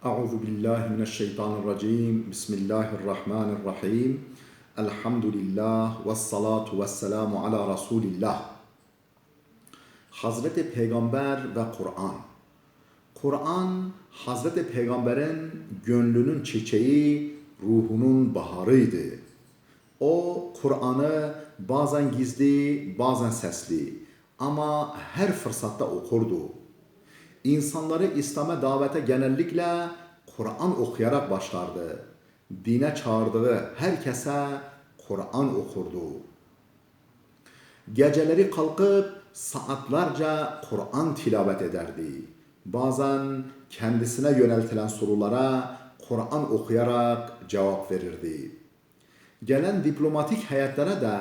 Euzu billahi mineşşeytanirracim. Bismillahirrahmanirrahim. Elhamdülillah ve salatu ve selamu ala Resulillah. Hazreti Peygamber ve Kur'an. Kur'an, Hazreti Peygamber'in gönlünün çiçeği, ruhunun baharıydı. O Kur'an'ı bazen gizli, bazen sesli ama her fırsatta okurdu. İnsanları İslam'a davete genellikle Kur'an okuyarak başlardı. Dine çağırdığı herkese Kur'an okurdu. Geceleri kalkıp saatlerce Kur'an tilavet ederdi. Bazen kendisine yöneltilen sorulara Kur'an okuyarak cevap verirdi. Gelen diplomatik heyetlere de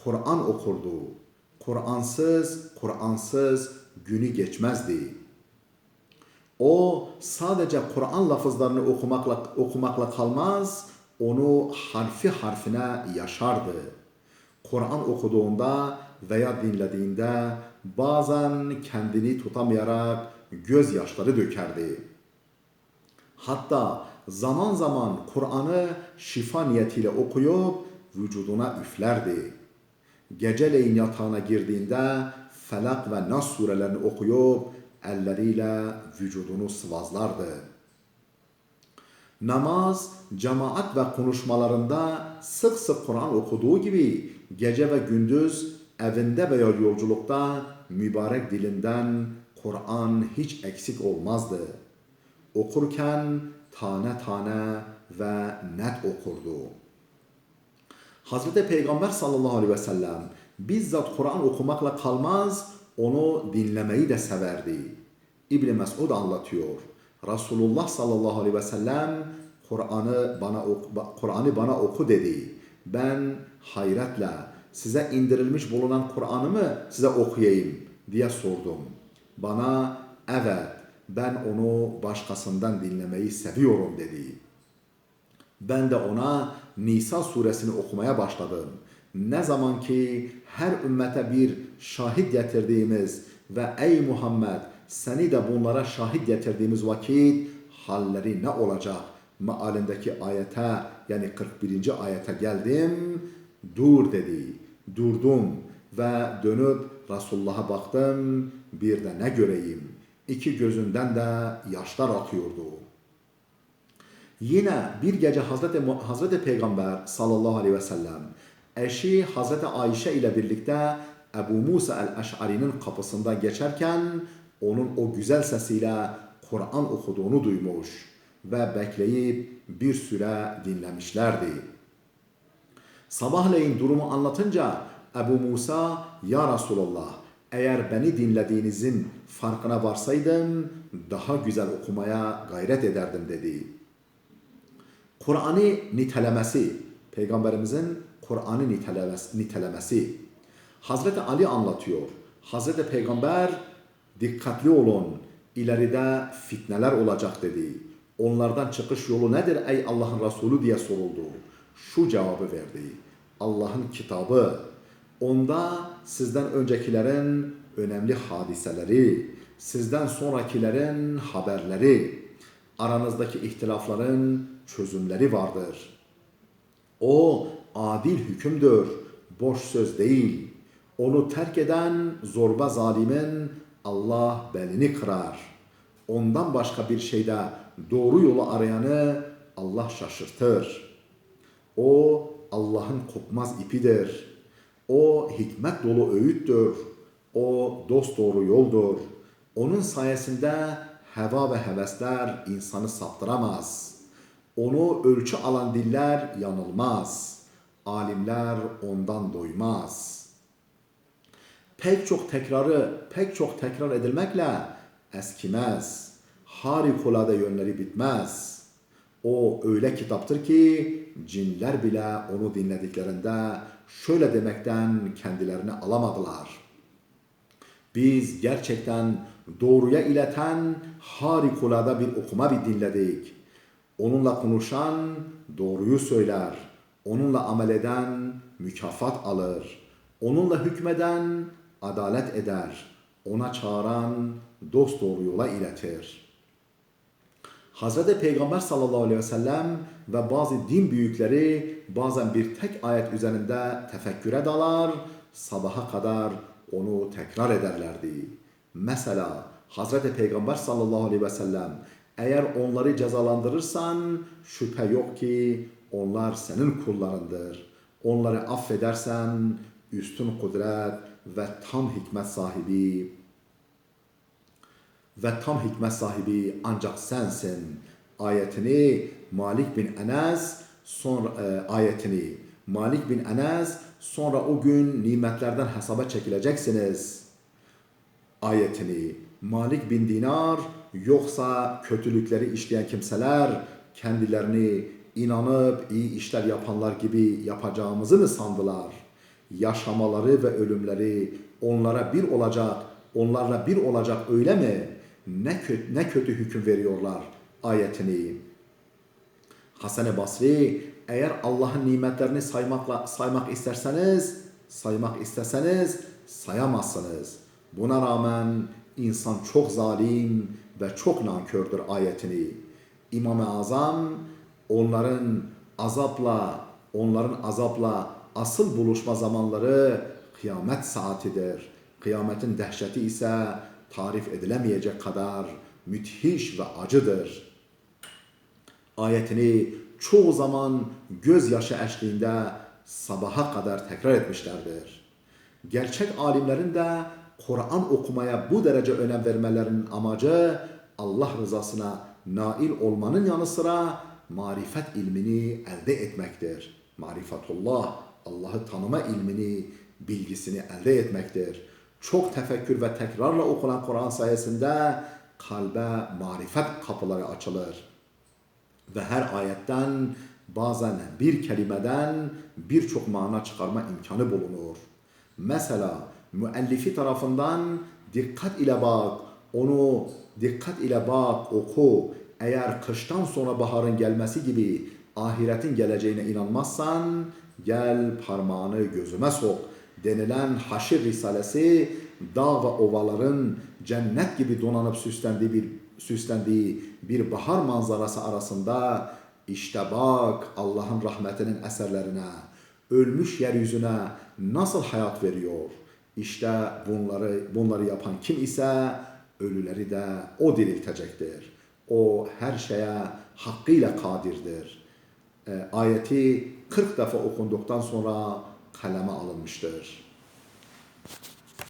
Kur'an okurdu. Kur'ansız günü geçmezdi. O sadece Kur'an lafızlarını okumakla kalmaz, onu harfi harfine yaşardı. Kur'an okuduğunda veya dinlediğinde bazen kendini tutamayarak gözyaşları dökerdi. Hatta zaman zaman Kur'an'ı şifa niyetiyle okuyup vücuduna üflerdi. Geceleyin yatağına girdiğinde Felak ve Nas surelerini okuyup elleriyle vücudunu sıvazlardı. Namaz, cemaat ve konuşmalarında sık sık Kur'an okuduğu gibi gece ve gündüz evinde veya yolculukta mübarek dilinden Kur'an hiç eksik olmazdı. Okurken tane tane ve net okurdu. Hazreti Peygamber sallallahu aleyhi ve sellem bizzat Kur'an okumakla kalmaz, onu dinlemeyi de severdi. İbn Mesud anlatıyor. Resulullah sallallahu aleyhi ve sellem Kur'an'ı bana oku dedi. Ben hayretle size indirilmiş bulunan Kur'an'ı mı size okuyayım diye sordum. Bana evet ben onu başkasından dinlemeyi seviyorum dedi. Ben de ona Nisa suresini okumaya başladım. Ne zaman ki her ümmete bir şahit getirdiğimiz ve ey Muhammed seni de bunlara şahit getirdiğimiz vakit halleri ne olacak? Mealindeki ayete yani 41. ayete geldim. Dur dedi. Durdum ve dönüp Resulullah'a baktım. Bir de ne göreyim? İki gözünden de yaşlar akıyordu. Yine bir gece Hazreti Peygamber sallallahu aleyhi ve sellem eşi Hazreti Ayşe ile birlikte Ebu Musa el-Eş'ari'nin kapısında geçerken onun o güzel sesiyle Kur'an okuduğunu duymuş ve bekleyip bir süre dinlemişlerdi. Sabahleyin durumu anlatınca Ebu Musa, ya Resulallah eğer beni dinlediğinizin farkına varsaydım daha güzel okumaya gayret ederdim dedi. Kur'an'ı nitelemesi, Peygamberimizin Kur'an'ı nitelemesi. Hazreti Ali anlatıyor. Hazreti Peygamber dikkatli olun, ileride fitneler olacak dedi. Onlardan çıkış yolu nedir ey Allah'ın Resulü diye soruldu. Şu cevabı verdi. Allah'ın kitabı, onda sizden öncekilerin önemli hadiseleri, sizden sonrakilerin haberleri, aranızdaki ihtilafların çözümleri vardır. O adil hükümdür, boş söz değil. Onu terk eden zorba zalimin Allah belini kırar. Ondan başka bir şeyde doğru yolu arayanı Allah şaşırtır. O Allah'ın kopmaz ipidir. O hikmet dolu öğüttür. O dosdoğru yoldur. Onun sayesinde heva ve hevesler insanı saptıramaz. Onu ölçü alan diller yanılmaz. Alimler ondan doymaz. Pek çok tekrar edilmekle eskimez. Harikulade yönleri bitmez. O öyle kitaptır ki cinler bile onu dinlediklerinde şöyle demekten kendilerini alamadılar. Biz gerçekten doğruya ileten harikulade bir okuma bir dinledik. Onunla konuşan doğruyu söyler. Onunla amel eden mükafat alır. Onunla hükmeden adalet eder. Ona çağıran dosdoğru yola iletir. Hazreti Peygamber sallallahu aleyhi ve sellem ve bazı din büyükleri bazen bir tek ayet üzerinde tefekküre dalar, sabaha kadar onu tekrar ederlerdi. Mesela Hazreti Peygamber sallallahu aleyhi ve sellem eğer onları cezalandırırsan şüphe yok ki onlar senin kullarındır. Onları affedersen üstün kudret ve tam hikmet sahibi ancak sensin. Malik bin Enes sonra o gün nimetlerden hesaba çekileceksiniz. Ayetini Malik bin Dinar yoksa kötülükleri işleyen kimseler kendilerini inanıp iyi işler yapanlar gibi yapacağımızı mı sandılar? Yaşamaları ve ölümleri onlarla bir olacak öyle mi? Ne kötü hüküm veriyorlar ayetini. Hasan-ı Basri eğer Allah'ın nimetlerini saymak isteseniz sayamazsınız. Buna rağmen insan çok zalim ve çok nankördür ayetini. İmam-ı Azam onların azapla asıl buluşma zamanları kıyamet saatidir. Kıyametin dehşeti ise tarif edilemeyecek kadar müthiş ve acıdır. Ayetini çoğu zaman gözyaşı eşliğinde sabaha kadar tekrar etmişlerdir. Gerçek alimlerin de Kur'an okumaya bu derece önem vermelerinin amacı Allah rızasına nail olmanın yanı sıra marifet ilmini elde etmektir. Marifetullah, Allah'ı tanıma ilmini, bilgisini elde etmektir. Çok tefekkür ve tekrarla okunan Kur'an sayesinde kalbe marifet kapıları açılır. Ve her ayetten bazen bir kelimeden birçok mana çıkarma imkanı bulunur. Mesela müellifi tarafından dikkat ile bak, oku. Eğer kıştan sonra baharın gelmesi gibi ahiretin geleceğine inanmazsan gel parmağını gözüme sok denilen Haşr Risalesi dağ ve ovaların cennet gibi donanıp süslendiği bir bahar manzarası arasında işte bak Allah'ın rahmetinin eserlerine, ölmüş yeryüzüne nasıl hayat veriyor. İşte bunları yapan kim ise ölüleri de o diriltecektir. O her şeye hakkıyla kadirdir. Ayeti 40 defa okunduktan sonra kaleme alınmıştır.